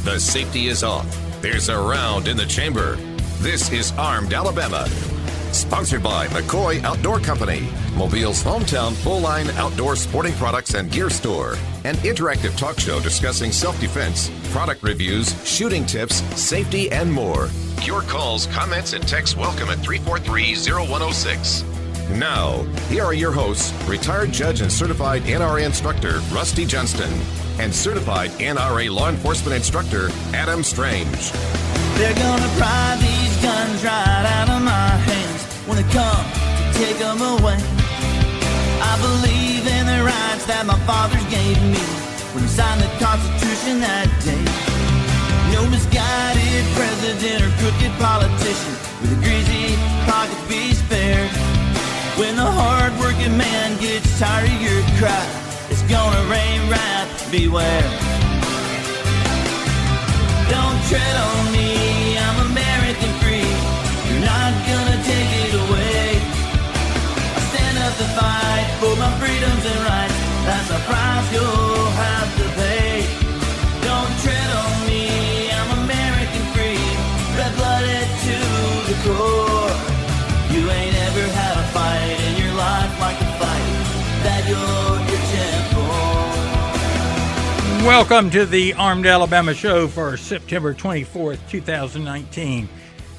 The safety is off. There's a round in the chamber. This is Armed Alabama. Sponsored by McCoy Outdoor Company, Mobile's hometown full-line outdoor sporting products and gear store. An interactive talk show discussing self-defense, product reviews, shooting tips, safety, and more. Your calls, comments, and texts welcome at 343-0106. Now, here are your hosts, retired judge and certified NRA instructor Rusty Johnston and certified NRA law enforcement instructor Adam Strange. They're gonna pry these guns right out of my hands when they come to take them away. I believe in the rights that my fathers gave me when he signed the Constitution that day. No misguided president or crooked politician with a greasy pocket be spared. When the hard-working man gets tired of your cry, it's gonna rain wrath, beware. Don't tread on me, I'm American free. You're not gonna take it away. I stand up to fight for my freedoms and rights. That's a price you'll have to pay. Don't tread on me, I'm American free. Red-blooded to the core. You ain't ever had a fight in your life like the fight that you're for. Welcome to the Armed Alabama Show for September 24th, 2019.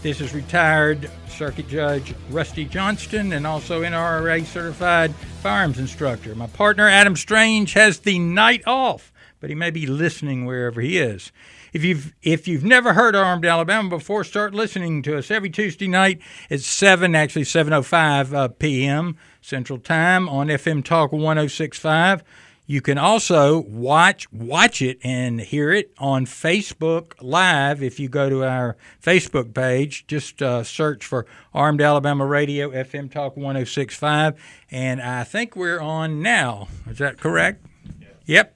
This is retired Circuit Judge Rusty Johnston and also NRA certified firearms instructor. My partner Adam Strange has the night off, but he may be listening wherever he is. If you've never heard Armed Alabama before, start listening to us every Tuesday night at 7:05 p.m. Central Time on FM Talk 106.5. You can also watch it and hear it on Facebook Live. If you go to our Facebook page, just search for Armed Alabama Radio, FM Talk 106.5. And I think we're on now. Is that correct? Yep.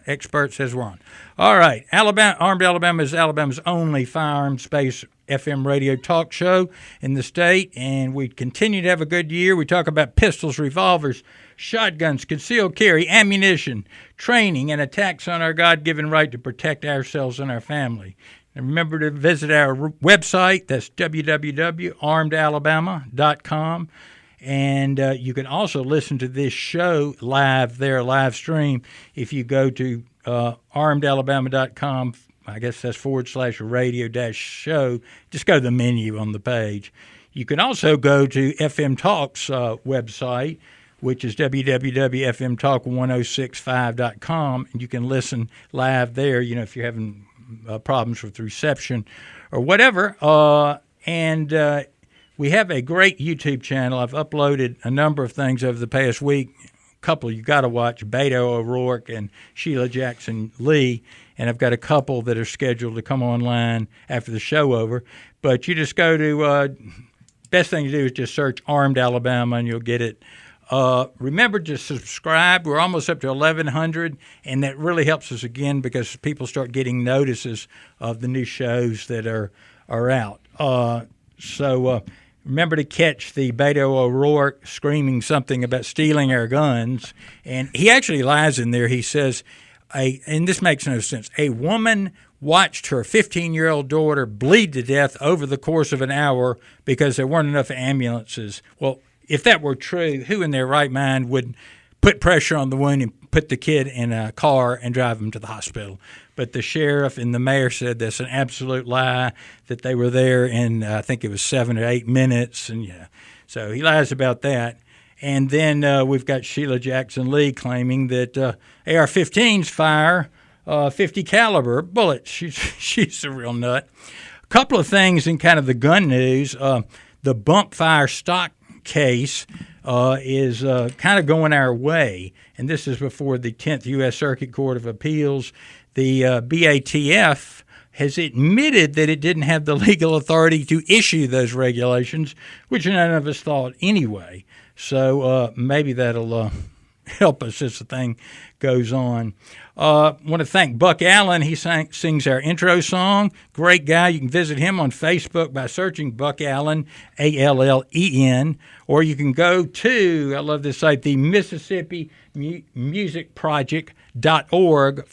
Expert says we're on. All right. Armed Alabama is Alabama's only firearms-based FM radio talk show in the state, and we continue to have a good year. We talk about pistols, revolvers, shotguns, concealed carry, ammunition, training, and attacks on our God-given right to protect ourselves and our family. And remember to visit our website. That's www.armedalabama.com. And you can also listen to this show live stream, if you go to armedalabama.com. I guess that's /radio-show. Just go to the menu on the page. You can also go to FM Talk's website, which is www.fmtalk1065.com, and you can listen live there, if you're having problems with reception or whatever. We have a great YouTube channel. I've uploaded a number of things over the past week. A couple you got to watch, Beto O'Rourke and Sheila Jackson Lee. And I've got a couple that are scheduled to come online after the show over. But you just go to, best thing to do is just search Armed Alabama and you'll get it. Remember to subscribe. We're almost up to 1,100, and that really helps us again because people start getting notices of the new shows that are out. Remember to catch the Beto O'Rourke screaming something about stealing our guns. And he actually lies in there. He says, and this makes no sense, a woman watched her 15-year-old daughter bleed to death over the course of an hour because there weren't enough ambulances. Well, if that were true, who in their right mind would put pressure on the wound and put the kid in a car and drive him to the hospital? But the sheriff and the mayor said that's an absolute lie, that they were there in, I think it was 7 or 8 minutes. And so he lies about that. And then we've got Sheila Jackson Lee claiming that AR-15s fire 50 caliber bullets. She's a real nut. A couple of things in kind of the gun news. The bump fire stock case is kind of going our way. And this is before the 10th U.S. Circuit Court of Appeals. The BATF has admitted that it didn't have the legal authority to issue those regulations, which none of us thought anyway. So maybe that'll help us as the thing goes on. I want to thank Buck Allen. He sings our intro song. Great guy. You can visit him on Facebook by searching Buck Allen, Allen, or you can go to, I love this site, the Mississippi Music Project.org /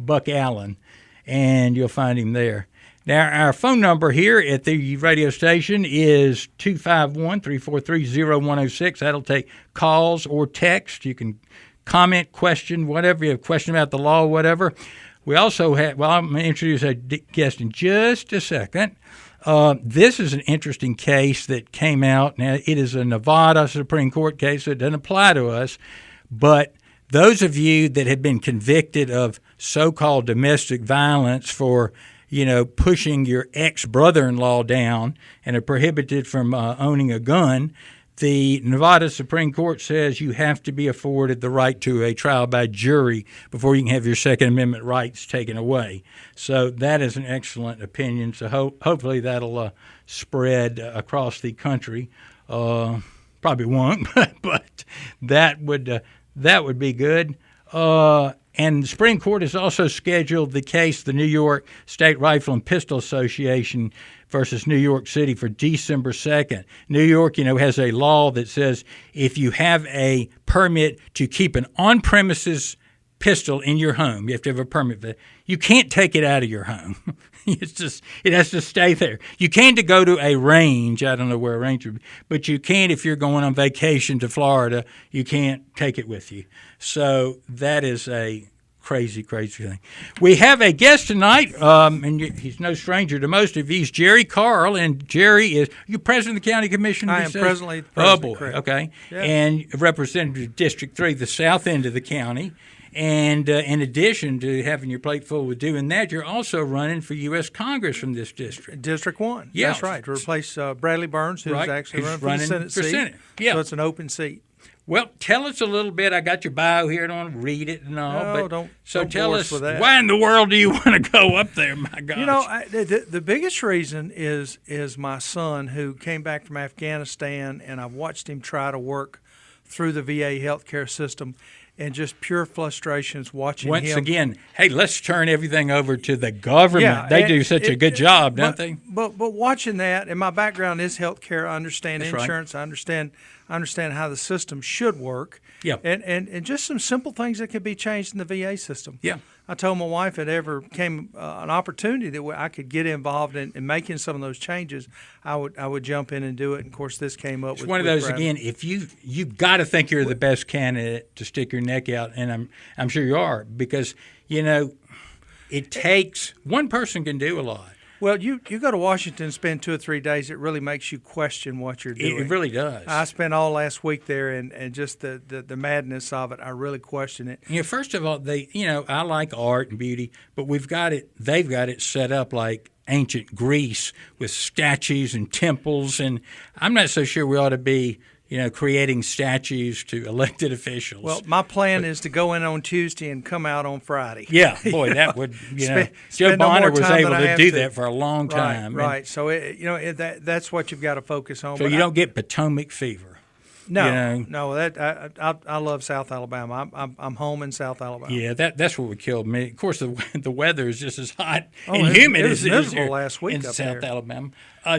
Buck Allen, and you'll find him there. Now, our phone number here at the radio station is 251-343-0106. That'll take calls or text. You can comment, question, whatever. You have a question about the law, whatever. We also have, I'm going to introduce our guest in just a second. This is an interesting case that came out. Now, it is a Nevada Supreme Court case, so it doesn't apply to us. But those of you that have been convicted of so-called domestic violence for, pushing your ex-brother-in-law down and are prohibited from owning a gun, the Nevada Supreme Court says you have to be afforded the right to a trial by jury before you can have your Second Amendment rights taken away. So that is an excellent opinion. So hopefully that'll spread across the country. Probably won't, but that would be good. And the Supreme Court has also scheduled the case, the New York State Rifle and Pistol Association versus New York City, for December 2nd. New York, has a law that says if you have a permit to keep an on-premises pistol in your home, you have to have a permit for that. You can't take it out of your home. It has to stay there. You can to go to a range. I don't know where a range would be, but you can if you're going on vacation to Florida. You can't take it with you. So that is a crazy, crazy thing. We have a guest tonight, and he's no stranger to most of you. He's Jerry Carl, and Jerry is you president of the county commission? I am presently the Oh president. boy, Correct. okay, Yeah. And representative of District 3, the south end of the county. And in addition to having your plate full with doing that, you're also running for U.S. Congress from this district. District 1. Yeah. That's right. To replace Bradley Burns, who's Right. actually Who's running for running the Senate for seat. Senate. Yeah. So it's an open seat. Well, tell us a little bit. I got your bio here. I don't want to read it and all. No, but don't tell bore us, with that. why in the world do you want to go up there? My gosh. The biggest reason is my son, who came back from Afghanistan, and I've watched him try to work through the VA healthcare system, and just pure frustrations watching Once him. again, hey, let's turn everything over to the government. Yeah, They and do such a good job, don't they? But watching that, and my background is healthcare. I understand That's right. insurance. I understand how the system should work. Yeah. And just some simple things that could be changed in the VA system. Yeah. I told my wife if it ever came an opportunity that I could get involved in making some of those changes, I would jump in and do it. And of course, this came up It's with one of those Bradley. again. If you've got to think you're the best candidate to stick your neck out, and I'm sure you are, because it takes one person can do a lot. Well, you go to Washington and spend 2 or 3 days, it really makes you question what you're doing. It really does. I spent all last week there, and just the madness of it, I really question it. First of all, I like art and beauty, but they've got it set up like ancient Greece with statues and temples, and I'm not so sure we ought to be creating statues to elected officials. Well, my plan is to go in on Tuesday and come out on Friday. Yeah, boy, that would, Joe spend no more Bonner was time able than I to have do to. that for a long time. Right. So, that's what you've got to focus on. So But you don't get Potomac fever. No. I love South Alabama. I'm home in South Alabama. Yeah, that's what would kill me. Of course, the weather is just as hot and it humid was as it is miserable here last week in up South there. Alabama.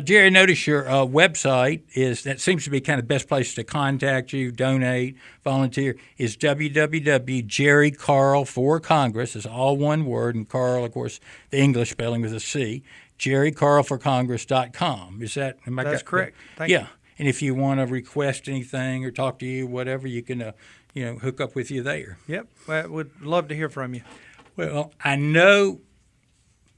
Jerry, notice your website that seems to be kind of the best place to contact you, donate, volunteer, is www.jerrycarl for Congress. It's all one word, and Carl, of course, the English spelling with a C. JerryCarlForCongress.com. That's correct. Thank you. And if you want to request anything or talk to you, whatever, you can hook up with you there. Yep. Well, would love to hear from you. Well, I know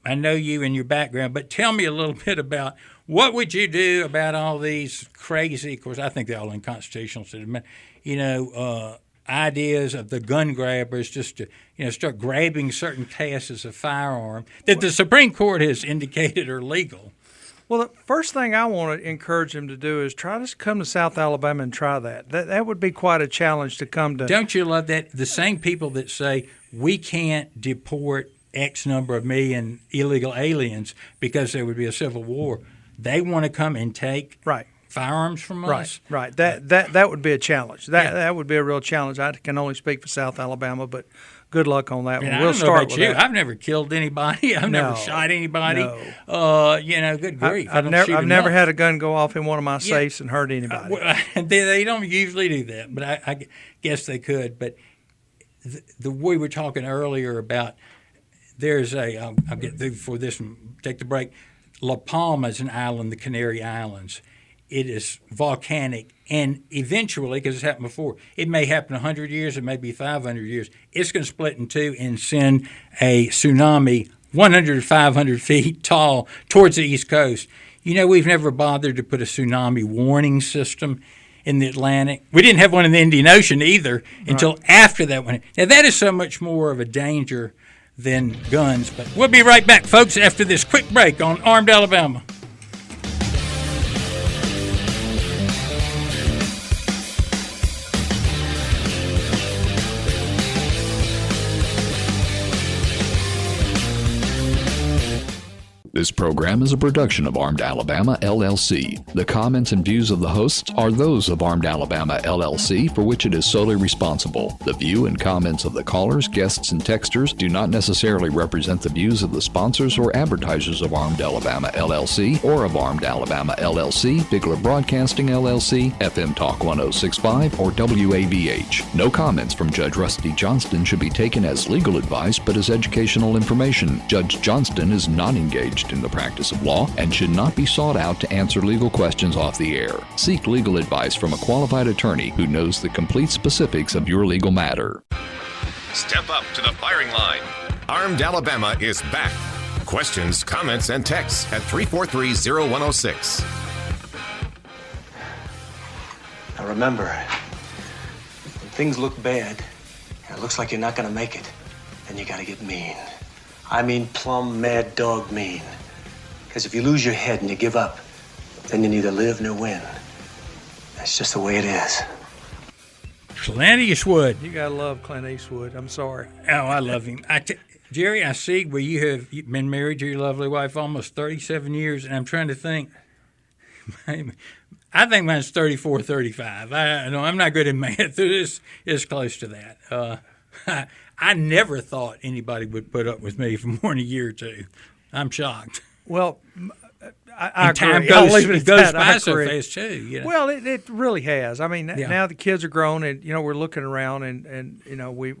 you and your background, but tell me a little bit about what would you do about all these crazy, of course, I think they're all unconstitutional, ideas of the gun grabbers just to, start grabbing certain classes of firearm that the Supreme Court has indicated are legal. Well, the first thing I want to encourage them to do is try to come to South Alabama and try that. That would be quite a challenge to come to. Don't you love that? The same people that say we can't deport X number of million illegal aliens because there would be a civil war, they want to come and take firearms from us. Right. That would be a challenge. That would be a real challenge. I can only speak for South Alabama, but good luck on that one. I We'll don't know start about with you. that. I've never killed anybody. I've never shot anybody. No. Good grief. I've never had a gun go off in one of my safes and hurt anybody. They don't usually do that, but I guess they could. But we were talking earlier about there's I'll get through before this and take the break. La Palma is an island, the Canary Islands. It is volcanic, and eventually, because it's happened before, it may happen 100 years, it may be 500 years. It's going to split in two and send a tsunami 100 to 500 feet tall towards the East Coast. You know, we've never bothered to put a tsunami warning system in the Atlantic. We didn't have one in the Indian Ocean either until after that one. Now, that is so much more of a danger than guns. But we'll be right back, folks, after this quick break on Armed Alabama. This program is a production of Armed Alabama, LLC. The comments and views of the hosts are those of Armed Alabama, LLC, for which it is solely responsible. The view and comments of the callers, guests, and texters do not necessarily represent the views of the sponsors or advertisers of Armed Alabama, LLC, or of Armed Alabama, LLC, Bigler Broadcasting, LLC, FM Talk 1065, or WAVH. No comments from Judge Rusty Johnston should be taken as legal advice, but as educational information. Judge Johnston is not engaged in the practice of law and should not be sought out to answer legal questions off the air. Seek legal advice from a qualified attorney who knows the complete specifics of your legal matter. Step up to the firing line. Armed Alabama is back. Questions, comments, and texts at 343-0106. Now remember, when things look bad, and it looks like you're not gonna make it, then you gotta get mean. I mean plumb mad dog mean. Because if you lose your head and you give up, then you neither live nor win. That's just the way it is. Clint Eastwood. You gotta love Clint Eastwood. I'm sorry. Oh, I love him. Jerry, I see where you have been married to your lovely wife almost 37 years, and I'm trying to think. I think mine's 34, 35. I'm not good at math. This is close to that. I never thought anybody would put up with me for more than a year or two. I'm shocked. Well, I agree. Time it goes by so fast too. You know? Well, it really has. I mean, Yeah. now the kids are grown, and we're looking around, and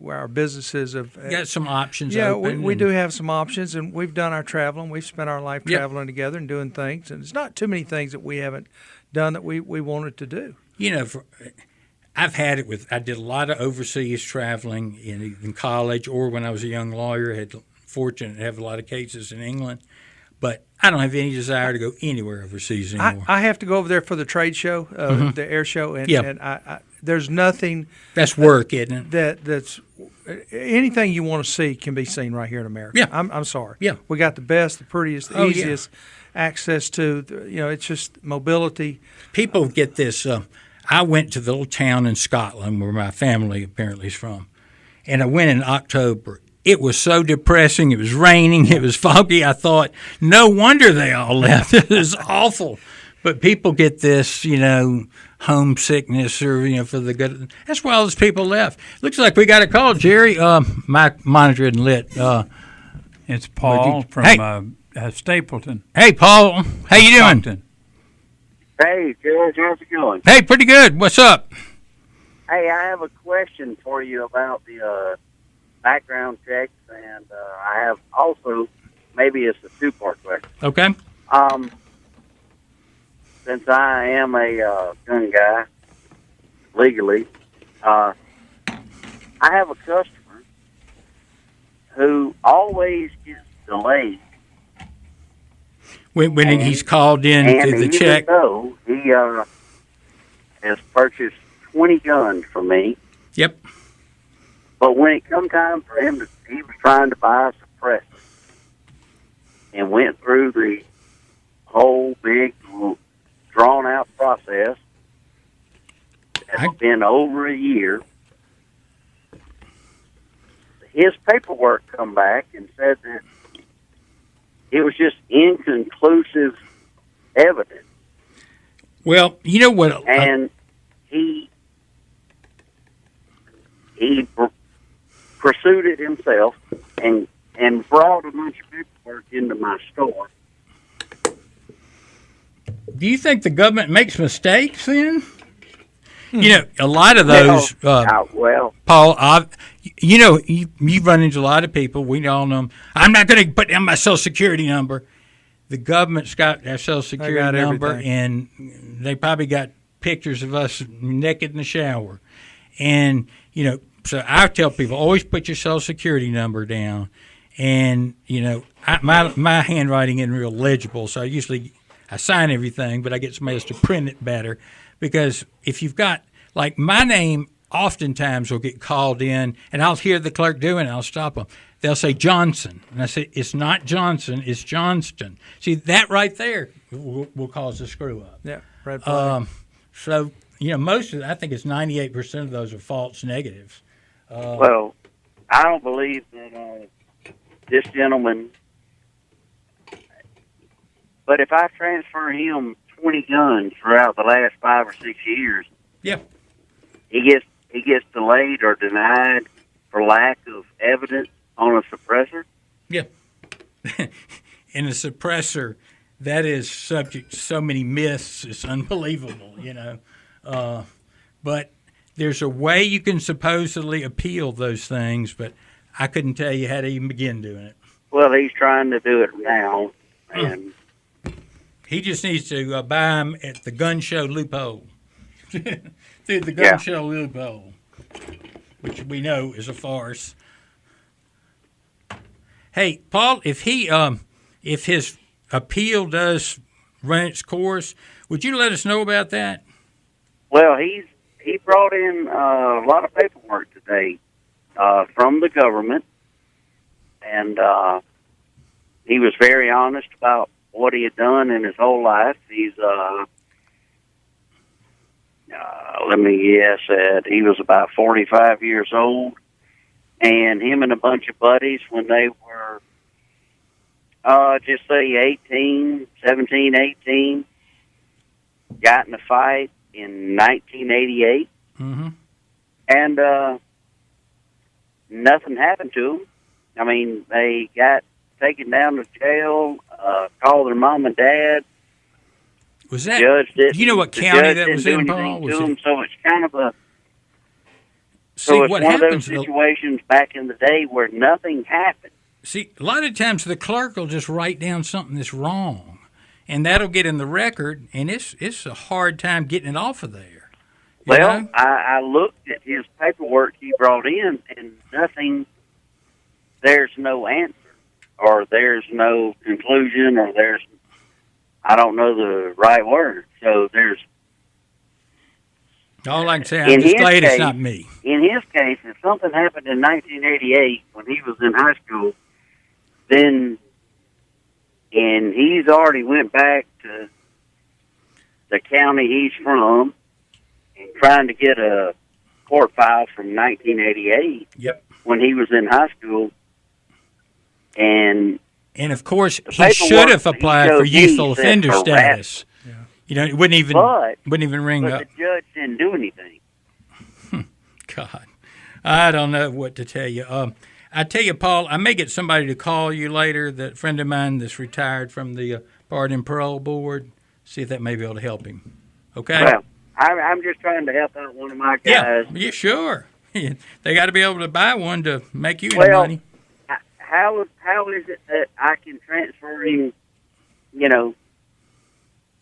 our businesses have Got some options. Yeah, open we and- do have some options, and we've done our traveling. We've spent our life Yep. traveling together and doing things, and it's not too many things that we haven't done that we wanted to do. You know, I've had it with. I did a lot of overseas traveling in college, or when I was a young lawyer. Had fortunate to have a lot of cases in England, but I don't have any desire to go anywhere overseas anymore. I have to go over there for the trade show, the air show, and, Yep. and I there's nothing That's work, isn't it? that's anything you want to see can be seen right here in America. Yeah. I'm sorry. Yeah. We got the best, the prettiest, the Oh, yeah. easiest access to. It's just mobility. People get this. I went to the little town in Scotland where my family apparently is from, and I went in October. It was so depressing. It was raining. It was foggy. I thought, no wonder they all left. It was awful. But people get this, homesickness or, for the good. That's why all those people left. Looks like we got a call, Jerry. My monitor isn't lit. It's Paul from Stapleton. Hey, Paul. How you doing? Stockton. Hey, George, how's it going? Hey, pretty good. What's up? Hey, I have a question for you about the background checks, and I have also, maybe it's a two-part question. Okay. Since I am a gun guy, legally, I have a customer who always gets delayed. When he's called in And to the even check. though he has purchased 20 guns from me, Yep. but when it come time for him, he was trying to buy a suppressor and went through the whole big, drawn-out process. It's been over a year. His paperwork come back and said that it was just inconclusive evidence. Well, you know what? And he pursued it himself and brought a bunch of paperwork into my store. Do you think the government makes mistakes then? A lot of those, well, Paul, you've run into a lot of people. We all know them. I'm not going to put down my Social Security number. The government's got our Social Security number, everything. and they probably got pictures of us naked in the shower. And, so I tell people, always put your Social Security number down. And, my handwriting isn't real legible, so I sign everything, but I get somebody else to print it better. Because if you've got, like, my name oftentimes will get called in, and I'll hear the clerk doing it, and I'll stop them. They'll say Johnson, and I say, it's not Johnson, it's Johnston. See, that right there will cause a screw-up. Yeah, red flag. So, most of I think it's 98% of those are false negatives. Well, I don't believe that this gentleman, but if I transfer him 20 guns throughout the last 5 or 6 years, yeah, he gets delayed or denied for lack of evidence on a suppressor. Yeah, and a suppressor that is subject to so many myths, it's unbelievable, But there's a way you can supposedly appeal those things, but I couldn't tell you how to even begin doing it. Well, he's trying to do it now, and he just needs to buy them at the gun show loophole. Through the gun show loophole, which we know is a farce. Hey, Paul, if his appeal does run its course, would you let us know about that? Well, he brought in a lot of paperwork today from the government, and he was very honest about what he had done in his whole life. He's let me guess that he was about 45 years old, and him and a bunch of buddies, when they were just say 17, 18, got in a fight in 1988, and nothing happened to them. I mean, they got taken down to jail, called their mom and dad. Was that? Judge didn't, do you know what county that was in, Paul? Was it? So it's kind of a. See, so it's what one of happens? those situations back in the day where nothing happened. See, a lot of times the clerk will just write down something that's wrong, and that'll get in the record, and it's a hard time getting it off of there. Well, I looked at his paperwork he brought in, and nothing. There's no answer, or there's no conclusion, or there's. I don't know the right word. So there's. All I can say, I'm just glad it's not me. In his case, if something happened in 1988 when he was in high school, then, and he's already went back to the county he's from and trying to get a court file from 1988 when he was in high school. And of course, he should have applied for youthful offender status. It wouldn't even ring up. But the judge didn't do anything. God, I don't know what to tell you. I tell you, Paul, I may get somebody to call you later, that friend of mine that's retired from the Pardon and Parole Board, see if that may be able to help him. Okay? Well, I'm just trying to help out one of my guys. Yeah, sure. They got to be able to buy one to make you any money. How is it that I can transfer him,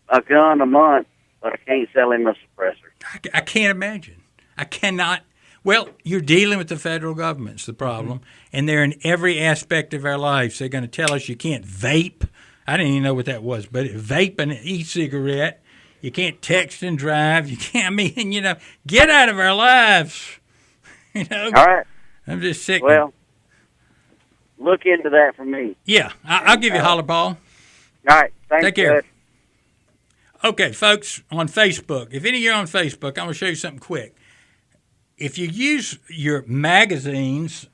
a gun a month, but I can't sell him a suppressor? I can't imagine. I cannot. Well, you're dealing with the federal government's the problem, and they're in every aspect of our lives. They're going to tell us you can't vape. I didn't even know what that was, but vape and e-cigarette. You can't text and drive. You can't. Get out of our lives. All right. I'm just sick. Well, look into that for me. Yeah, I'll give you a holler, Paul. All right. Thanks, Take care. Judge. Okay, folks, on Facebook, if any of you are on Facebook, I'm going to show you something quick. If you use your magazines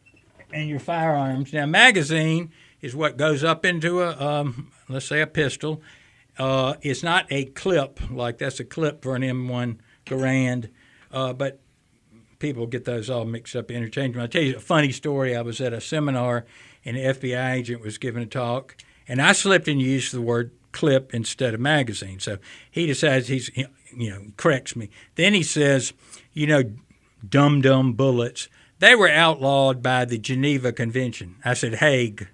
and your firearms, now magazine is what goes up into let's say a pistol. It's not a clip, like that's a clip for an M1 Garand, but people get those all mixed up interchangeably. I'll tell you a funny story. I was at a seminar, and an FBI agent was giving a talk, and I slipped and used the word clip instead of magazine. So he decides corrects me. Then he says, dum-dum bullets, they were outlawed by the Geneva Convention. I said, Hague.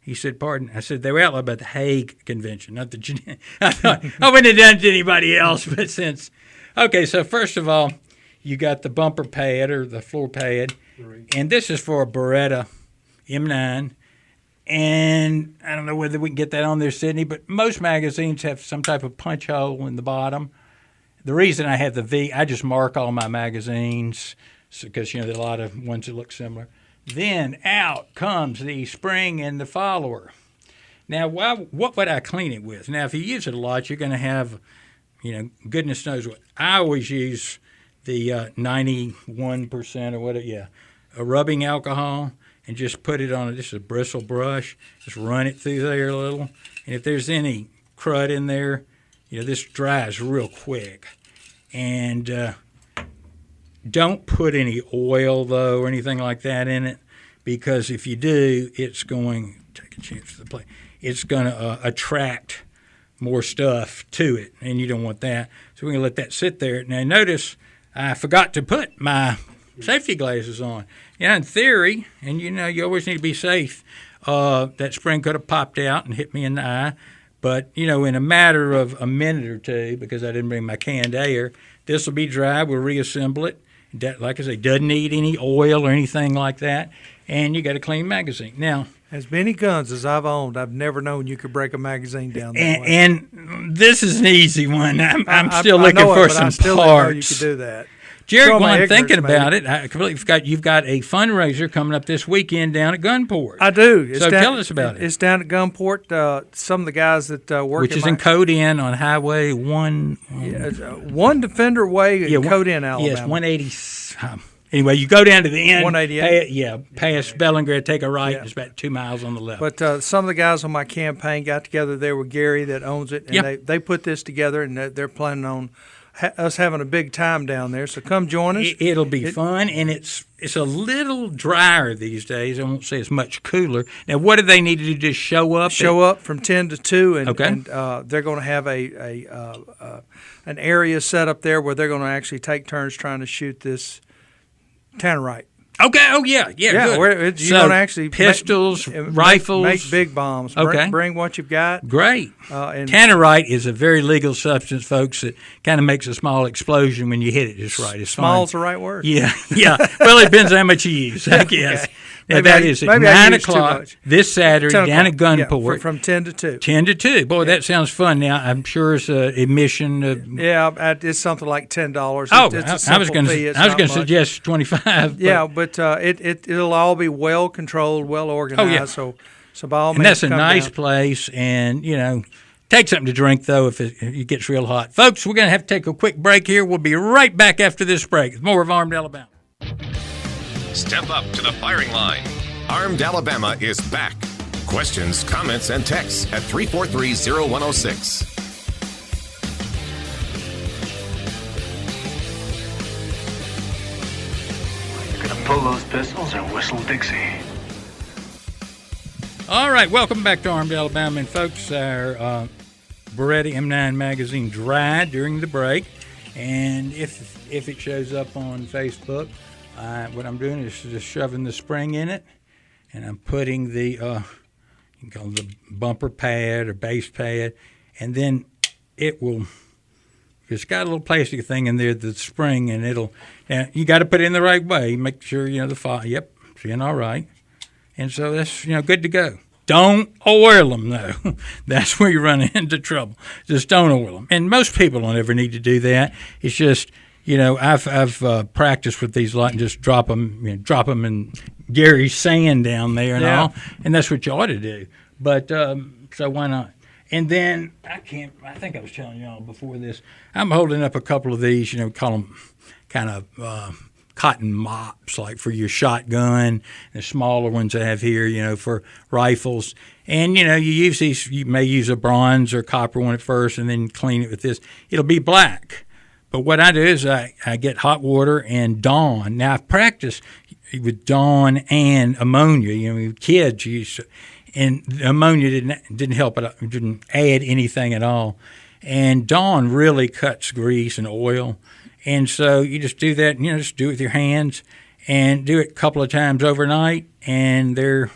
He said, pardon? I said, they were outlawed by the Hague Convention, not the Geneva. I thought, I wouldn't have done it to anybody else, but since. Okay, so first of all, you got the bumper pad or the floor pad, and this is for a Beretta M9. And I don't know whether we can get that on there, Sydney, but most magazines have some type of punch hole in the bottom. The reason I have the V, I just mark all my magazines because, there are a lot of ones that look similar. Then out comes the spring and the follower. Now, what would I clean it with? Now, if you use it a lot, you're going to have, goodness knows what. I always use the 91% or whatever, a rubbing alcohol, and just put it on just a bristle brush. Just run it through there a little. And if there's any crud in there, this dries real quick. And don't put any oil, though, or anything like that in it, because if you do, it's going – take a chance for the play. It's going to attract more stuff to it, and you don't want that. So we're going to let that sit there. Now, notice I forgot to put my safety glasses on. In theory, and you always need to be safe, that spring could have popped out and hit me in the eye. But, in a matter of a minute or two, because I didn't bring my canned air, this will be dry. We'll reassemble it. Like I say, doesn't need any oil or anything like that. And you got a clean magazine. Now, as many guns as I've owned, I've never known you could break a magazine down that way. And this is an easy one. I'm still looking for some parts. I still didn't know you could do that. Jared, while I'm thinking about it, I completely forgot you've got a fundraiser coming up this weekend down at Gunport. I do. Tell us about it. It's down at Gunport. Some of the guys that work which is in Code-In on Highway 1. One Defender Way in Code-In, Alabama. Yes, 180. Anyway, you go down to the end. 188. Past Bellingrad, take a right. It's about 2 miles on the left. But some of the guys on my campaign got together there with Gary that owns it, and they put this together, and they're planning on us having a big time down there. So come join us. It'll be fun, and it's a little drier these days. I won't say it's much cooler. Now, what do they need to do? Just show up? Show up from 10 to 2, and they're going to have an area set up there where they're going to actually take turns trying to shoot this tannerite. Okay. Oh, yeah. Good. You're going to actually pistols, rifles. Make big bombs. Okay. Bring what you've got. Great. Tannerite is a very legal substance, folks, that kind of makes a small explosion when you hit it just right. It's small's the right word. Yeah. Well, it depends how much you use, I guess. Okay. Now, that is at 9 o'clock this Saturday down at Gunport. From 10 to 2. 10 to 2. Boy, that sounds fun. Now, I'm sure it's admission. It's something like $10. I was going to suggest $25. Yeah, but it'll all be well controlled, well organized. Oh, yeah. So by all means, and that's a nice down. place, and take something to drink though if it gets real hot. Folks, we're going to have to take a quick break here. We'll be right back after this break with more of Armed Alabama. Step up to the firing line. Armed Alabama is back. Questions, comments, and texts at 343-0106. You're gonna pull those pistols or whistle Dixie? All right, welcome back to Armed Alabama. And folks, our Beretta M9 magazine dried during the break. And if it shows up on Facebook, what I'm doing is just shoving the spring in it, and I'm putting the you can call it the bumper pad or base pad, and then it will. It's got a little plastic thing in there, the spring, and now you got to put it in the right way. Make sure the file. Yep, seeing all right, and so that's good to go. Don't oil them though. That's where you run into trouble. Just don't oil them, and most people don't ever need to do that. It's just. I've practiced with these a lot and just drop them in Gary's sand down there and all, and that's what you ought to do. But so why not? And then I think I was telling y'all before this, I'm holding up a couple of these, call them kind of cotton mops, like for your shotgun, the smaller ones I have here, for rifles. And, you use these, you may use a bronze or copper one at first and then clean it with this. It'll be black. But what I do is I get hot water and Dawn. Now, I've practiced with Dawn and ammonia. Kids use, and the ammonia didn't help it, didn't add anything at all. And Dawn really cuts grease and oil, and so you just do that. Just do it with your hands, and do it a couple of times overnight, and they're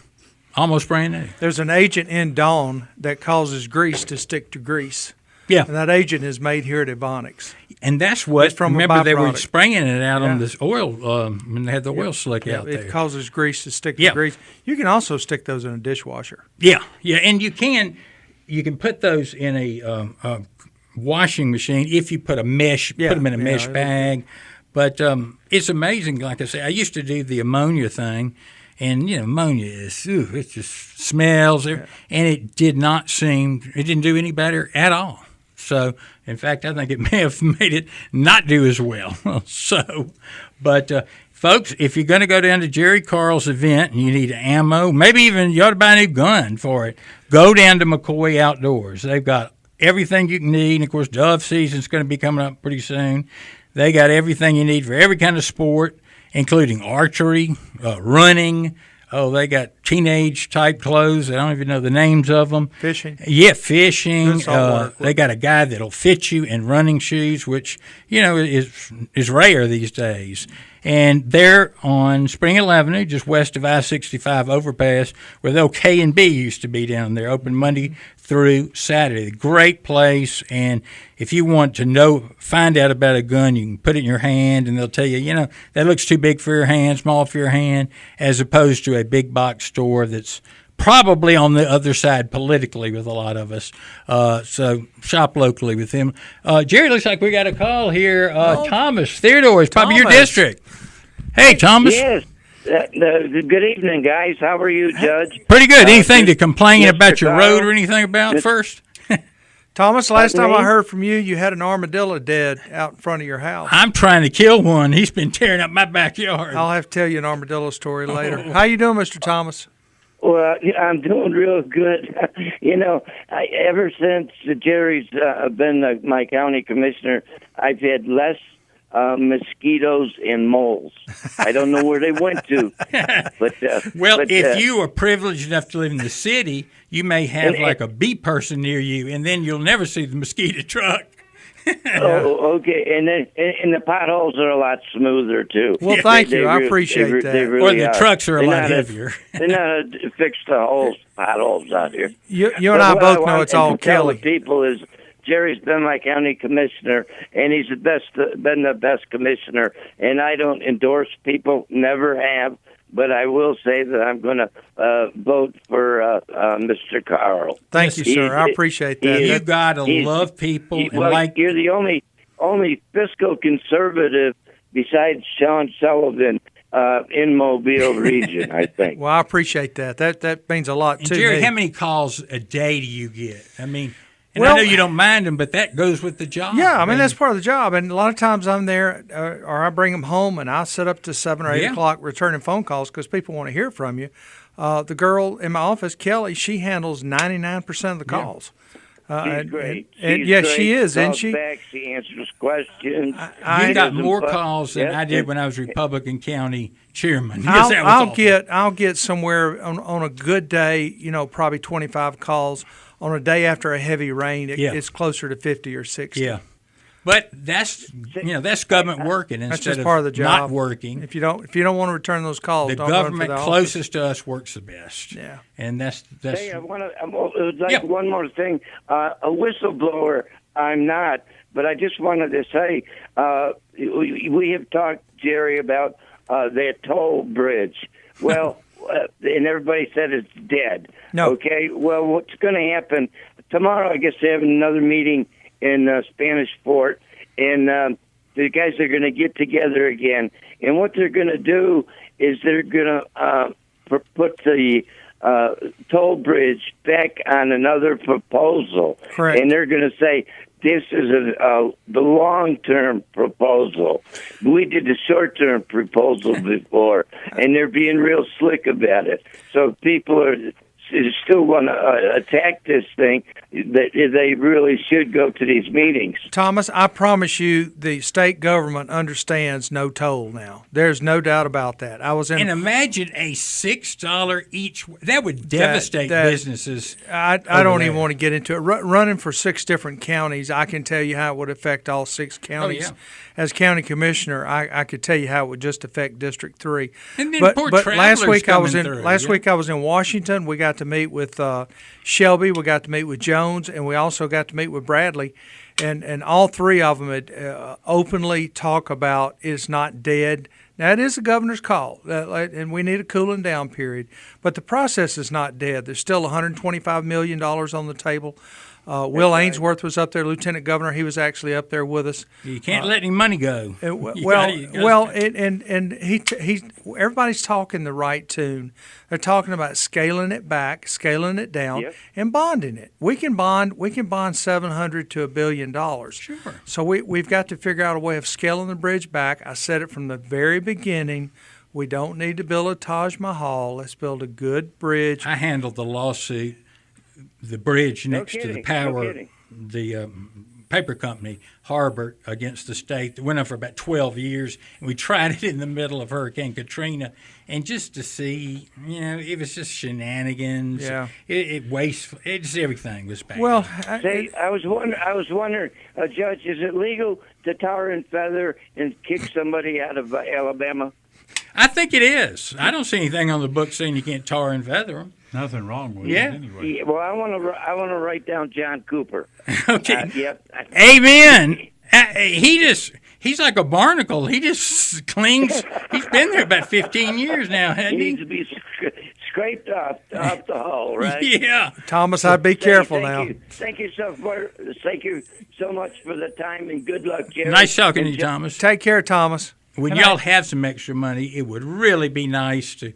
almost brand new. There's an agent in Dawn that causes grease to stick to grease. Yeah. And that agent is made here at Ebonics. And that's what, from remember, they were byproduct. spraying it out on this oil, when they had the oil slick out there. It causes grease to stick to grease. You can also stick those in a dishwasher. Yeah, and you can put those in a washing machine if you put a mesh, put them in a mesh bag. But it's amazing, like I say, I used to do the ammonia thing, and ammonia is, it just smells, and it didn't do any better at all. So, in fact, I think it may have made it not do as well. Folks, if you're going to go down to Jerry Carl's event and you need ammo, maybe even you ought to buy a new gun for it, go down to McCoy Outdoors. They've got everything you can need. And, of course, dove season's going to be coming up pretty soon. They got everything you need for every kind of sport, including archery, running. Oh, they got teenage-type clothes. I don't even know the names of them. Fishing. Yeah, fishing. They got a guy that'll fit you in running shoes, which, is rare these days. And they're on Spring Hill Avenue, just west of I-65 overpass, where the old K&B used to be down there, open Monday through Saturday. Great place. And if you want to find out about a gun, you can put it in your hand, and they'll tell you, that looks too big for your hand, small for your hand, as opposed to a big box store that's probably on the other side politically with a lot of us. So shop locally with him. Jerry, looks like we got a call here. Thomas Theodore is probably your district. Hey, Thomas. Yes. Good evening, guys. How are you, Judge? Pretty good. Anything to complain Mr. about your Carl? road or anything about first? Thomas, last time I me? heard from you, you had an armadillo dead out in front of your house. I'm trying to kill one. He's been tearing up my backyard. I'll have to tell you an armadillo story later. How you doing, Mr. Thomas? Well, I'm doing real good. Ever since Jerry's been my county commissioner, I've had less mosquitoes and moles. I don't know where they went to. If you are privileged enough to live in the city, you may have like a bee person near you, and then you'll never see the mosquito truck. Oh, okay. And then and the potholes are a lot smoother too. Well, thank you. I appreciate that. They really or the trucks are a lot heavier. They know how to fix the potholes out here. You and I both know it's all Kelly. Kelly. People is Jerry's been my county commissioner, and he's been the best commissioner. And I don't endorse people, never have. But I will say that I'm going to vote for Mr. Carl. Thank you, sir. I appreciate that. You got to love people. You're the only fiscal conservative besides Sean Sullivan in Mobile region, I think. Well, I appreciate that. That means a lot to Jerry, me. how many calls a day do you get? I mean, I Well, know you don't mind them, but that goes with the job. Yeah, I mean, that's part of the job. And a lot of times I'm there, or I bring them home, and I sit up to 7 or 8 o'clock returning phone calls because people want to hear from you. The girl in my office, Kelly, she handles 99% of the calls. She's great. She is, isn't she? Back, she answers questions. You got more calls than I did when I was Republican County chairman. I'll get somewhere on a good day, probably 25 calls. On a day after a heavy rain, it's closer to 50 or 60. Yeah, but that's government working instead that's just part of the job. Not working. If you don't want to return those calls, the don't government run for the closest to us works the best. Yeah, and that's. Hey, one more thing. A whistleblower, I'm not, but I just wanted to say we have talked, Jerry, about that toll bridge. Well. And everybody said it's dead. No. Okay. Well, what's going to happen tomorrow? I guess they have another meeting in Spanish Fort, and the guys are going to get together again. And what they're going to do is they're going to put the toll bridge back on another proposal. Correct. And they're going to say, this is the long-term proposal. We did the short-term proposal before, and they're being real slick about it. So people are is still going to attack this thing, that they really should go to these meetings. Thomas, I promise you, the state government understands no toll now. There's no doubt about that. And imagine a $6 each. That would devastate businesses. I don't even want to get into it. Running for 6 different counties, I can tell you how it would affect all 6 counties. Oh, yeah. As county commissioner, I could tell you how it would just affect District 3. And then but last week I was in in Washington. We got to meet with Shelby. We got to meet with Jones, and we also got to meet with Bradley. And all 3 of them had openly talk about it's not dead. Now, it is the governor's call, and we need a cooling down period. But the process is not dead. There's still $125 million on the table. Will Ainsworth was up there, Lieutenant Governor. He was actually up there with us. You can't let any money go. Everybody's talking the right tune. They're talking about scaling it back, scaling it down, and bonding it. We can bond $700 to $1 billion. Sure. So we've got to figure out a way of scaling the bridge back. I said it from the very beginning. We don't need to build a Taj Mahal. Let's build a good bridge. I handled the lawsuit. The bridge next to the paper company, Harbor, against the state, that went on for about 12 years. And we tried it in the middle of Hurricane Katrina. And just to see, it was just shenanigans. Yeah. It wasteful. It just everything was bad. Well, I was wondering, Judge, is it legal to tar and feather and kick somebody out of Alabama? I think it is. I don't see anything on the book saying you can't tar and feather them. Nothing wrong with it anyway. Yeah, well, I want to write down John Cooper. Okay. Yep. Amen. He's like a barnacle. He just clings. He's been there about 15 years now, hasn't he? He needs to be scraped off the hull, right? Yeah. Thomas, I'd be careful now. Thank you so much for the time, and good luck, Jerry. Nice talking to you, Thomas. Take care, Thomas. When y'all have some extra money, it would really be nice to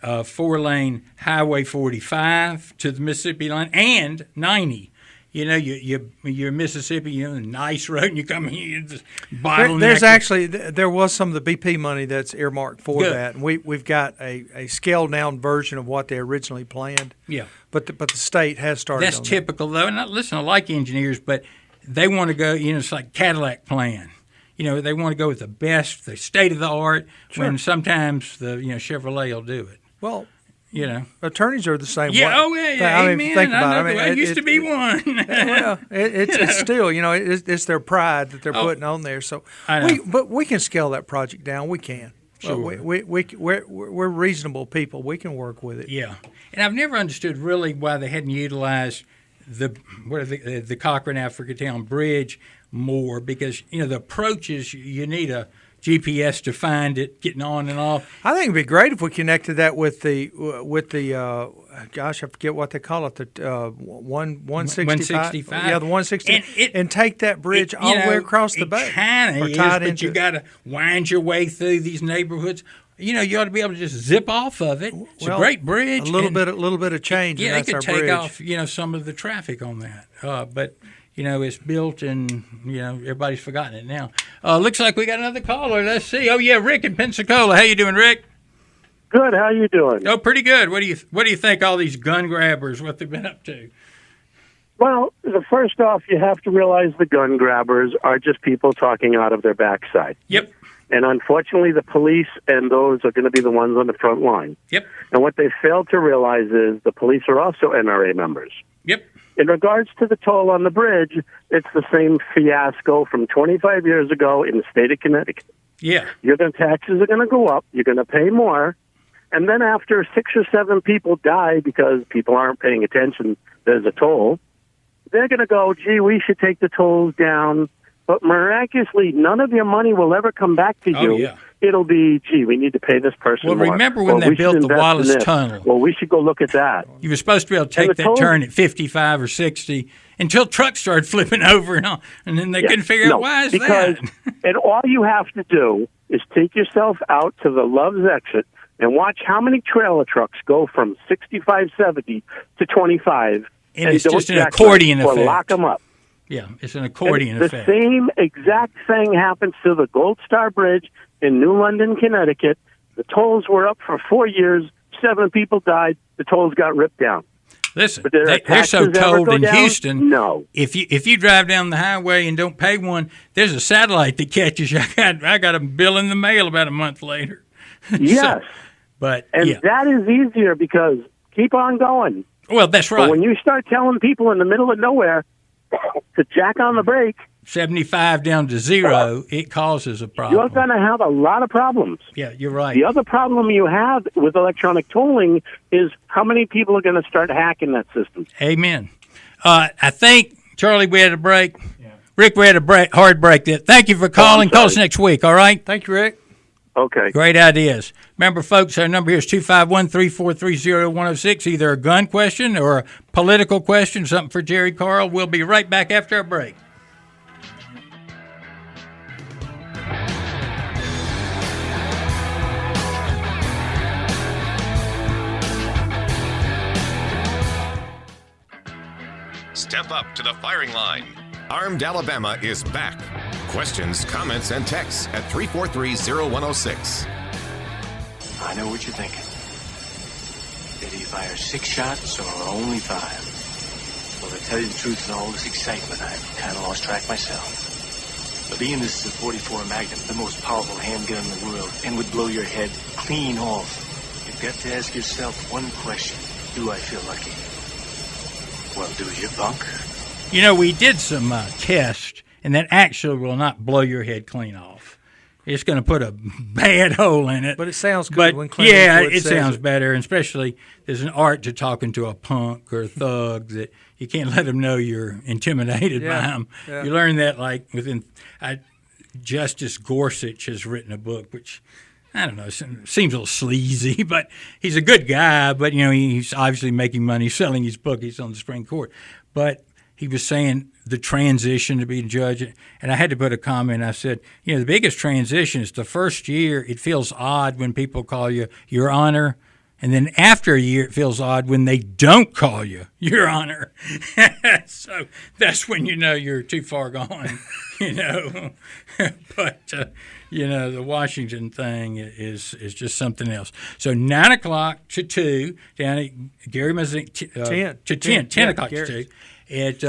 4-lane Highway 45 to the Mississippi line and 90. You're Mississippi, nice road, and you come in, you just bottleneck. There was some of the BP money that's earmarked for that, and we've got a scaled down version of what they originally planned. Yeah, but the state has started. That's typical though. And listen, I like engineers, but they want to go. It's like Cadillac plan. They want to go with the best, the state of the art. Sure. When sometimes the Chevrolet will do it. Well, attorneys are the same way. Yeah, oh yeah. I mean, think about it. I used to be one. Well, it's still, it's their pride that they're putting on there. So, but we can scale that project down. We can. Sure. We're reasonable people. We can work with it. Yeah, and I've never understood really why they hadn't utilized the Cochran Africatown Bridge more, because the approaches, you need a GPS to find it, getting on and off. I think it'd be great if we connected that with the gosh, I forget what they call it, the 165. Yeah, the 165, and take that bridge all the way across the bay. Kind of is, but you got to wind your way through these neighborhoods. You ought to be able to just zip off of it. It's a great bridge. A little bit of change. Yeah, and they that's could our take bridge. off, some of the traffic on that. But it's built, and everybody's forgotten it now. Looks like we got another caller. Let's see. Oh yeah, Rick in Pensacola. How you doing, Rick? Good. How you doing? Oh, pretty good. What do you think? All these gun grabbers, what they've been up to? Well, first off, you have to realize the gun grabbers are just people talking out of their backside. Yep. And unfortunately, the police and those are going to be the ones on the front line. Yep. And what they fail to realize is the police are also NRA members. Yep. In regards to the toll on the bridge, it's the same fiasco from 25 years ago in the state of Connecticut. Yeah. Your taxes are going to go up. You're going to pay more. And then after 6 or 7 people die because people aren't paying attention, there's a toll, they're going to go, gee, we should take the tolls down. But miraculously, none of your money will ever come back to you. Yeah. It'll be, gee, we need to pay this person more. Well, remember when they built the Wallace Tunnel? Well, we should go look at that. You were supposed to be able to take that turn at 55 or 60 until trucks started flipping over and all, and then they couldn't figure out why is that. And all you have to do is take yourself out to the Love's exit and watch how many trailer trucks go from 65, 70 to 25. And it's just an accordion effect. Or lock them up. Yeah, it's an accordion effect. The same exact thing happens to the Gold Star Bridge in New London, Connecticut. The tolls were up for 4 years, 7 people died, the tolls got ripped down. Listen, But they're so told in Houston. No. If you drive down the highway and don't pay one, there's a satellite that catches you. I got a bill in the mail about a month later. Yes. And that is easier because keep on going. Well, that's right. But when you start telling people in the middle of nowhere to jack on the brake, 75 down to 0, it causes a problem. you're going to have a lot of problems. Yeah, you're right. The other problem you have with electronic tolling is how many people are going to start hacking that system. Amen. I think, Charlie, we had a break. Yeah. Rick, we had a hard break. Thank you for calling. Call us next week, all right? Thank you, Rick. Okay. Great ideas. Remember, folks, our number here is 251-343-0106, either a gun question or a political question, something for Jerry Carl. We'll be right back after our break. Step up to the firing line. Armed Alabama is back. Questions, comments, and texts at 343-0106. I know what you're thinking. Did he fire 6 shots or only 5? Well, to tell you the truth, in all this excitement, I've kind of lost track myself. But being this is a 44 Magnum, the most powerful handgun in the world, and would blow your head clean off, you've got to ask yourself one question. Do I feel lucky? Well, do you, punk? You know, we did some tests, and that actually will not blow your head clean off. It's going to put a bad hole in it. But it sounds good when Clint yeah, Eastwood it says sounds it. better, and especially there's an art to talking to a punk or a thug that you can't let them know you're intimidated by them. Yeah. You learn that Justice Gorsuch has written a book, which I don't know, seems a little sleazy, but he's a good guy. But, you know, he's obviously making money selling his book. He's on the Supreme Court. But he was saying the transition to be a judge. And I had to put a comment. I said, you know, the biggest transition is the first year it feels odd when people call you Your Honor. And then after a year, it feels odd when they don't call you Your Honor. So that's when you know you're too far gone, you know. But, you know, the Washington thing is just something else. So 9 o'clock to 2 down at Gary Mazingo, 10 o'clock to 2 at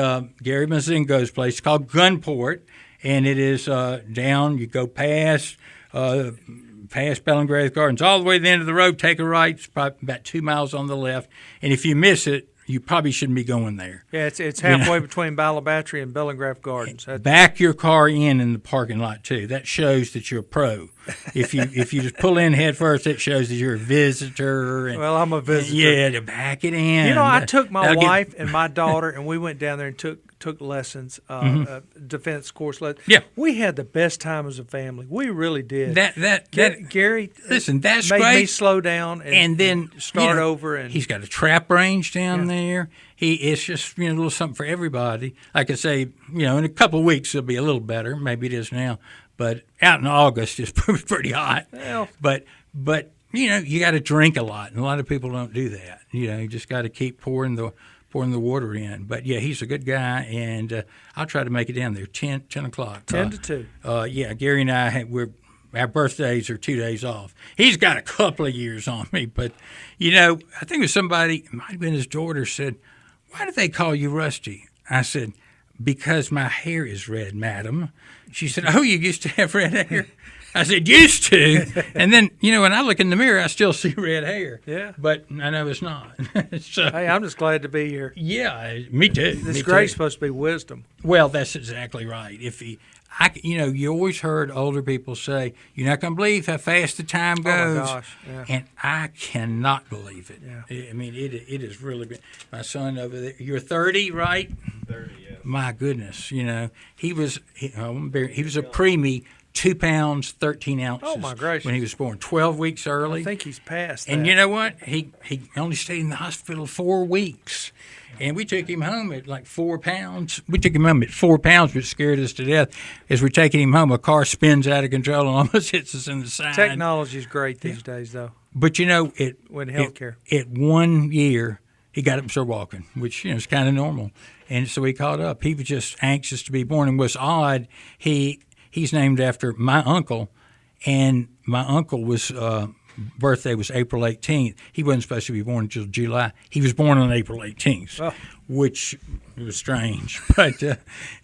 Gary Mazingo's place. It's called Gunport, and it is down. You go past Bellingrath Gardens, all the way to the end of the road, take a right. It's probably about 2 miles on the left. And if you miss it, you probably shouldn't be going there. Yeah, it's halfway between Ballabattery and Bellingrath Gardens. Back your car in the parking lot too. That shows that you're a pro. If you just pull in head first, it shows that you're a visitor. And, well, I'm a visitor. Yeah, to back it in. You know, I took my wife and my daughter, and we went down there and took lessons, defense course lessons. Yeah, we had the best time as a family. We really did. Gary, listen, that's made great. Me slow down and then start over. And he's got a trap range down there. It's just, you know, a little something for everybody. Like I say, you know, in a couple of weeks it'll be a little better. Maybe it is now, but out in August it's pretty hot. Well, but you know, you got to drink a lot, and a lot of people don't do that. You know, you just got to keep pouring the water in. But, yeah, he's a good guy, and I'll try to make it down there 10 o'clock. 10 to 2. Yeah, Gary and I, our birthdays are 2 days off. He's got a couple of years on me. But, you know, I think it was somebody, it might have been his daughter, said, "Why do they call you Rusty?" I said, "Because my hair is red, madam." She said, "Oh, you used to have red hair?" I said, "Used to." And then, you know, when I look in the mirror, I still see red hair. Yeah. But I know it's not. So, hey, I'm just glad to be here. Yeah, me too. This grade's supposed to be wisdom. Well, that's exactly right. You know, you always heard older people say, "You're not going to believe how fast the time goes." Oh, my gosh. Yeah. And I cannot believe it. Yeah. I mean, it has really been. My son over there, you're 30, right? 30, yeah. My goodness, you know, he was a preemie, 2 pounds, 13 ounces. Oh, my gracious. When he was born, 12 weeks early. I think he's past that. And you know what? He only stayed in the hospital 4 weeks. And we took him home at like 4 pounds. We took him home at 4 pounds, which scared us to death. As we're taking him home, a car spins out of control and almost hits us in the side. Technology's great these days, though. But, you know, with healthcare. At 1 year, he got up and started walking, which, you know, is kind of normal. And so he caught up. He was just anxious to be born. And what's odd, he's named after my uncle, and my uncle was birthday was April 18th. He wasn't supposed to be born until July. He was born on April 18th, which was strange. But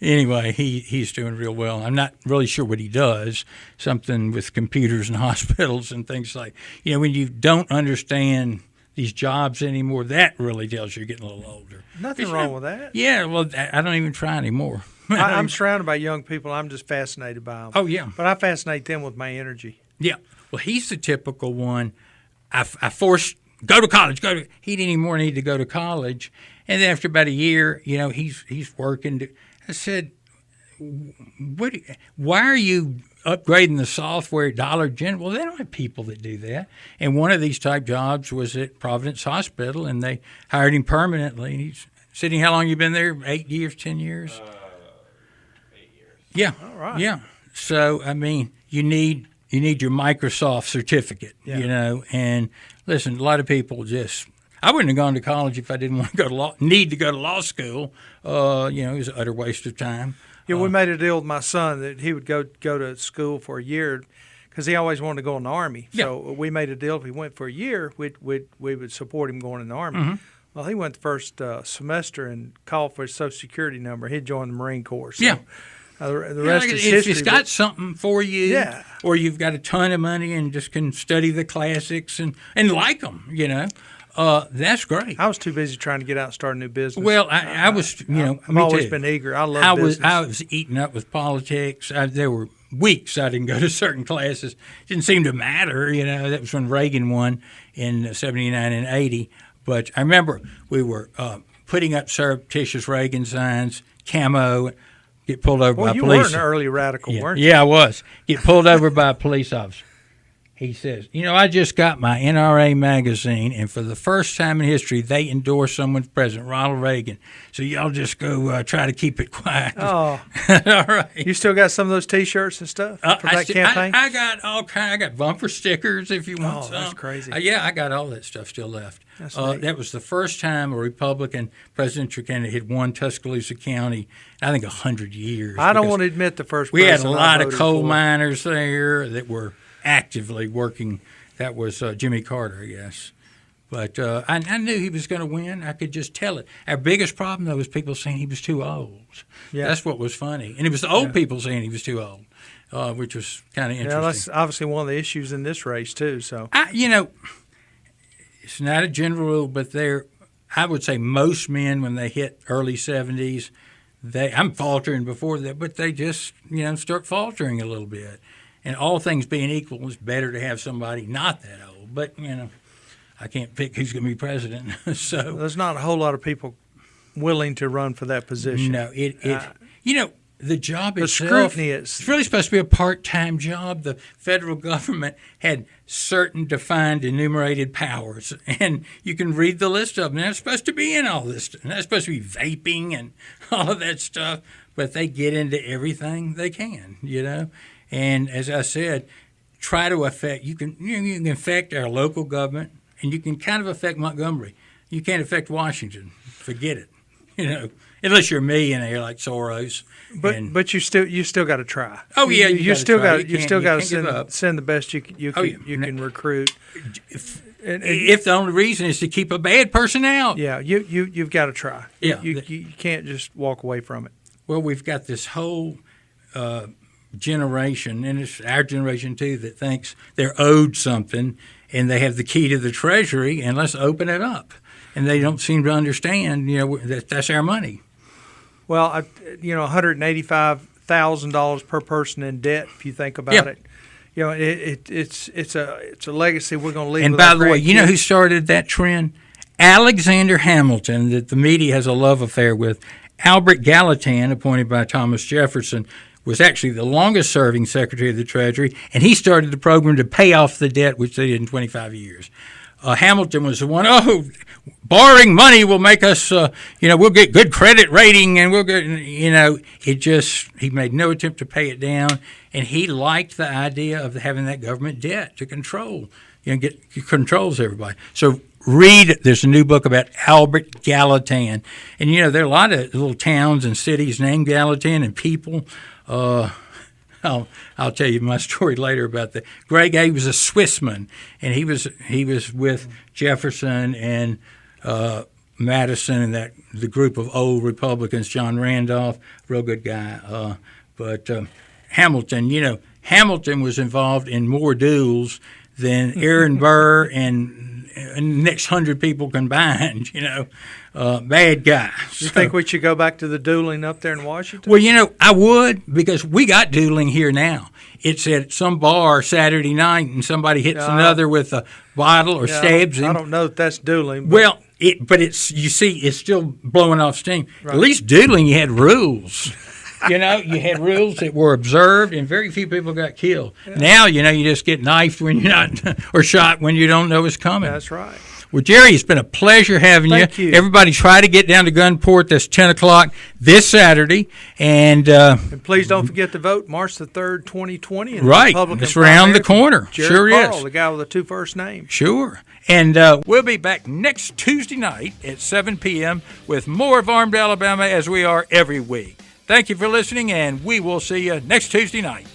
anyway, he's doing real well. I'm not really sure what he does, something with computers and hospitals and things like, when you don't understand these jobs anymore, that really tells you're getting a little older. Nothing wrong with that. Yeah, well, I don't even try anymore. I'm surrounded by young people. I'm just fascinated by them. Oh, yeah. But I fascinate them with my energy. Yeah. Well, he's the typical one. I forced, go to college. He didn't even more need to go to college. And then after about a year, he's working. I said, why are you upgrading the software at Dollar General? Well, they don't have people that do that. And one of these type jobs was at Providence Hospital, and they hired him permanently. He's sitting, how long you been there? 8 years, 10 years? 8 years. Yeah. All right. Yeah. So, I mean, you need your Microsoft certificate, and listen, a lot of people I wouldn't have gone to college if I didn't want to go to need to go to law school. It was an utter waste of time. Yeah, we made a deal with my son that he would go to school for a year because he always wanted to go in the Army. Yeah. So we made a deal if he went for a year, we would support him going in the Army. Mm-hmm. Well, he went the first semester and called for his Social Security number. He'd joined the Marine Corps. So, Yeah. The rest is history. If it's got something for you, Yeah. or you've got a ton of money and just can study the classics and like them, that's great. I was too busy trying to get out and start a new business. Well, I was, I've always been eager. I love business. I was eating up with politics. There were weeks I didn't go to certain classes. It didn't seem to matter, That was when Reagan won in 79 and 80. But I remember we were putting up surreptitious Reagan signs, camo, get pulled over by police. Well, you were an early radical, weren't you? Yeah, I was. Get pulled over by a police officer. He says, I just got my NRA magazine, and for the first time in history, they endorsed someone for president, Ronald Reagan. So y'all just go try to keep it quiet. Oh. All right. You still got some of those T-shirts and stuff for that campaign? I got all kind. I got bumper stickers if you want some. Oh, that's crazy. Yeah, I got all that stuff still left. That's neat. That was the first time a Republican presidential candidate had won Tuscaloosa County, I think, 100 years. I don't want to admit the first we had a president lot I of voted coal for. miners there that were actively working. That was Jimmy Carter, yes. But I knew he was going to win. I could just tell it. Our biggest problem, though, was people saying he was too old. Yeah. That's what was funny. And it was the old people saying he was too old, which was kind of interesting. Yeah, that's obviously one of the issues in this race, too. So it's not a general rule, but I would say most men, when they hit early 70s, I'm faltering before that, but they just, start faltering a little bit. And all things being equal, it's better to have somebody not that old. But, I can't pick who's going to be president. So there's not a whole lot of people willing to run for that position. No, the job the itself, scrutiny is. It's really supposed to be a part-time job. The federal government had certain defined enumerated powers, and you can read the list of them. They're supposed to be in all this. And that's supposed to be vaping and all of that stuff, but they get into everything they can, And as I said, try to affect. You can affect our local government, and you can kind of affect Montgomery. You can't affect Washington. Forget it. Unless you're a millionaire like Soros. But you still got to try. Oh yeah, you still got to send the best you can recruit. If the only reason is to keep a bad person out. Yeah, you've got to try. Yeah, you can't just walk away from it. Well, we've got this whole generation, and it's our generation too, that thinks they're owed something, and they have the key to the treasury, and let's open it up. And they don't seem to understand, that's our money. Well, $185,000 per person in debt. If you think about it, it's a legacy we're going to leave. And by the way, you know who started that trend? Alexander Hamilton, that the media has a love affair with. Albert Gallatin, appointed by Thomas Jefferson, was actually the longest-serving Secretary of the Treasury, and he started the program to pay off the debt, which they did in 25 years. Hamilton was the one, borrowing money will make us, we'll get good credit rating, and we'll get, he made no attempt to pay it down, and he liked the idea of having that government debt to control, controls everybody. So there's a new book about Albert Gallatin, and there are a lot of little towns and cities named Gallatin and people. I'll tell you my story later about that. Greg, he was a Swissman, and he was with Jefferson and Madison and the group of old Republicans. John Randolph, real good guy. But Hamilton, Hamilton was involved in more duels than Aaron Burr and the next 100 people combined. Bad guy. You think we should go back to the dueling up there in Washington? Well, I would, because we got dueling here now. It's at some bar Saturday night, and somebody hits another with a bottle or stabs him. I don't know if that's dueling. Well, it's still blowing off steam. Right. At least dueling, you had rules. You had rules that were observed, and very few people got killed. Yeah. Now, you just get knifed when you're not, or shot when you don't know it's coming. That's right. Well, Jerry, it's been a pleasure having you. Thank you. Everybody try to get down to Gunport. That's 10 o'clock this Saturday. And please don't forget to vote March the 3rd, 2020. In right. The Republican it's around the corner. Jerry sure Carl, is. The guy with the 2 first names. Sure. And we'll be back next Tuesday night at 7 p.m. with more of Armed Alabama, as we are every week. Thank you for listening, and we will see you next Tuesday night.